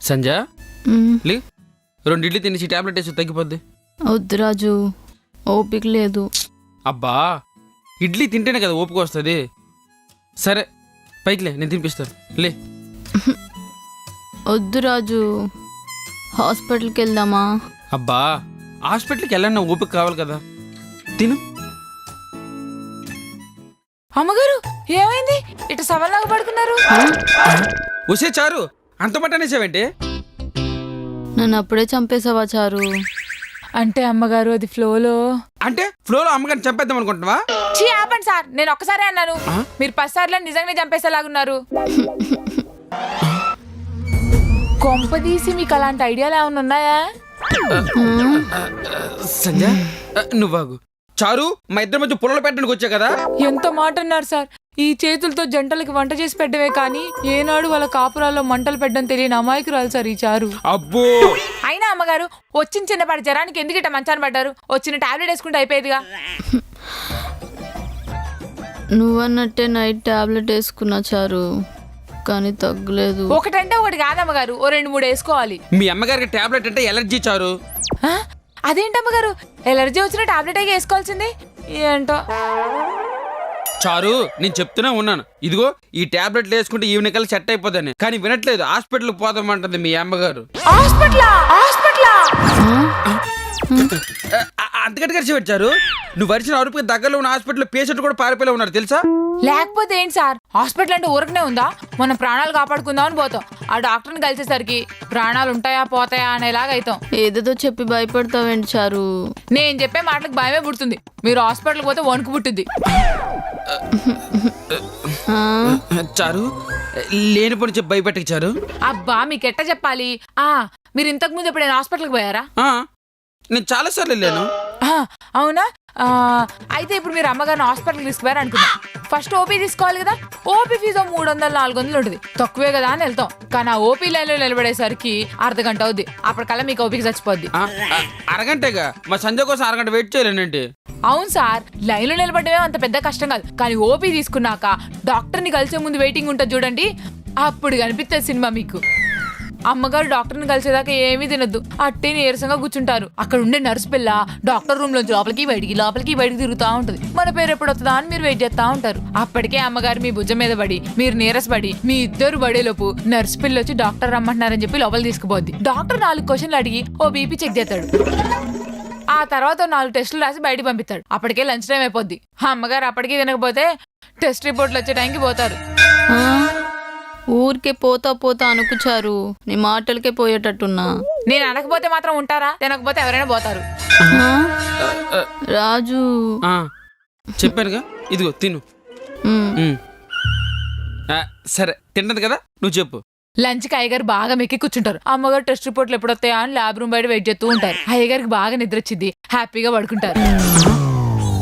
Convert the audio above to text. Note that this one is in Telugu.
సంజ లే 2 ఇడ్లీ తినేసి టాబ్లెట్ వేసి తగ్గిపోద్ది. వద్దు రాజు, ఓపిక లేదు. అబ్బా ఇడ్లీ తింటేనే కదా ఓపిక వస్తుంది. సరే పైకిలే, నేను తినిపిస్తాను లే. వద్దు రాజు, హాస్పిటల్కి వెళ్దామా? అబ్బా హాస్పిటల్కి వెళ్ళన్నా ఓపిక కావాలి కదా, తిను. అమ్మగారు ఏమైంది? ఇటు సవల్లాగా పడుకున్నారు. వసే చారు, అంత మాట అనేసావేంటి? నన్ను అప్పుడే చంపేసావా చారు? అంటే అమ్మగారు అది ఫ్లోలో. అంటే ఫ్లోలో అమ్మగారిని చంపేద్దాం అనుకుంటున్నావా? చీ ఆపండి సార్, నేను ఒక్కసారి అన్నాను, మీరు 10 సార్లు నిజంగానే చంపేసేలాగున్నారు. కొంపదీసి మీకు అలాంటి ఐడియాలు ఏమైనా ఉన్నాయా? సంజయ్ నువ్వాగు. చారు మా ఇద్దరి మధ్య పుల్లలు పెట్టడానికి వచ్చా కదా. ఎంత మాట అన్నారు సార్. ఈ చేతులతో జంటలకి వంట చేసి పెట్టడమే కానీ ఏనాడు వాళ్ళ కాపురాల్లో మంటలు పెట్టడం తెలియని అమాయకురాలు సార్ ఈ చారు. అబ్బో అయినా అమ్మగారు వచ్చిన చిన్నపాటి జ్వరానికి ఎందుకు ఇట్లా మంచాన్ని పడ్డారు? వచ్చిన టాబ్లెట్ వేసుకుంటే అయిపోయేదిగా. నువ్వన్నట్టే నైట్ టాబ్లెట్ వేసుకున్నా చారు, కానీ తగ్గలేదు. ఒకటంటే ఒకటి కాదమ్మగారు, ఓ 2-3 వేసుకోవాలి. మీ అమ్మగారికి టాబ్లెట్ అంటే ఎలర్జీ చారు. అదేంటమ్మగారు, ఎలర్జీ వచ్చిన టాబ్లెట్ వేసుకోవాల్సింది ఏంటో. చారు నేను చెప్తూనే ఉన్నాను, ఇదిగో ఈ టాబ్లెట్లు వేసుకుంటే ఈవినింగ్ కల్లా సెట్ అయిపోదని, కానీ వినట్లేదు. హాస్పిటల్కి పోదామంటుంది మీ అమ్మగారు. అంతకంటే ఖర్చు పెట్టారు. నువ్వు వరిచిన అరుపుకి దగ్గరలో ఉన్న హాస్పిటల్ పేషెంట్ కూడా పారిపోయి ఉన్నారు తెలుసా? లేకపోతే ఏంటి సార్, హాస్పిటల్ అంటే ఊరకనే ఉందా? మనం ప్రాణాలు కాపాడుకుందాం అని పోతాం, ఆ డాక్టర్ని కలిసేసరికి ప్రాణాలు ఉంటాయా పోతాయా అనేలాగా అవుతాం. ఏదేదో చెప్పి భయపడతావేంటి చారు? నేను చెప్పే మాటలకు భయమే పుడుతుంది. మీరు హాస్పిటల్కి పోతే వణుకు పుట్టింది. చారు లేని పని చెప్పి భయపెట్టకు చారు. అబ్బా మీకెట్ట చెప్పాలి? మీరు ఇంతకు ముందు ఎప్పుడైనా హాస్పిటల్కి పోయారా? నేను చాలా సార్లు వెళ్ళాను. అవునా? అయితే ఇప్పుడు మీరు అమ్మగారిని హాస్పిటల్కి తీసుకుపోయారు అనుకున్నా. ఫస్ట్ ఓపీ తీసుకోవాలి కదా. ఓపీ ఫీజు 300-400 ఉంటుంది, తక్కువే కదా అని వెళ్తాం. కానీ ఆ ఓపీ లైన్లో నిలబడేసరికి అర్ధగంట అవుద్ది. అప్పటికల్లా మీకు ఓపీకి చచ్చిపోద్ది. అరగంటగా మా సంజయ్ కోసం అరగంట వెయిట్ చేయలేనండి. అవును సార్, లైన్లో నిలబడమే అంత పెద్ద కష్టం కాదు. కానీ ఓపీ తీసుకున్నాక డాక్టర్ని కలిసే ముందు వెయిటింగ్ ఉంటుంది చూడండి, అప్పుడు కనిపిస్తుంది సినిమా మీకు. అమ్మగారు డాక్టర్ని కలిసేదాకా ఏమీ తినద్దు, అట్టే నీరసంగా కూర్చుంటారు. అక్కడ ఉండే నర్సు పిల్ల డాక్టర్ రూమ్ లోంచి లోపలికి బయటికి తిరుగుతూ ఉంటుంది. మన పేరు ఎప్పుడు వస్తుందా అని మీరు వెయిట్ చేస్తా ఉంటారు. అప్పటికే అమ్మగారు మీ భుజం మీద పడి మీరు నీరసపడి మీ ఇద్దరు పడేలోపు నర్సు పిల్ల వచ్చి డాక్టర్ రమ్మంటున్నారని చెప్పి లోపల తీసుకుపోద్ది. డాక్టర్ 4 క్వశ్చన్లు అడిగి ఓ బీపీ చెక్ చేస్తాడు. ఆ తర్వాత 4 టెస్టులు రాసి బయటికి పంపిస్తాడు. అప్పటికే లంచ్ టైం అయిపోద్ది. అమ్మగారు అప్పటికే తినకపోతే టెస్ట్ రిపోర్ట్లు వచ్చే టైంకి పోతారు. ఊరికే పోతా అనుకుచారు, నీ మాటలకే పోయేటట్టున్నా. నేను అనకపోతే మాత్రం ఉంటారా? తినకపోతే ఎవరైనా పోతారు. రాజు చెప్పానుగా, ఇదిగో తిను. సరే తింటది కదా, నువ్వు చెప్పు. లంచ్కి అయ్యగారు బాగా మెక్కి కూర్చుంటారు. అమ్మగారు టెస్ట్ రిపోర్ట్లు ఎప్పుడు వస్తాయా అని ల్యాబ్ రూమ్ బయట వెయిట్ చేస్తూ ఉంటారు. అయ్యగారికి బాగా నిద్ర వచ్చింది, హ్యాపీగా పడుకుంటారు.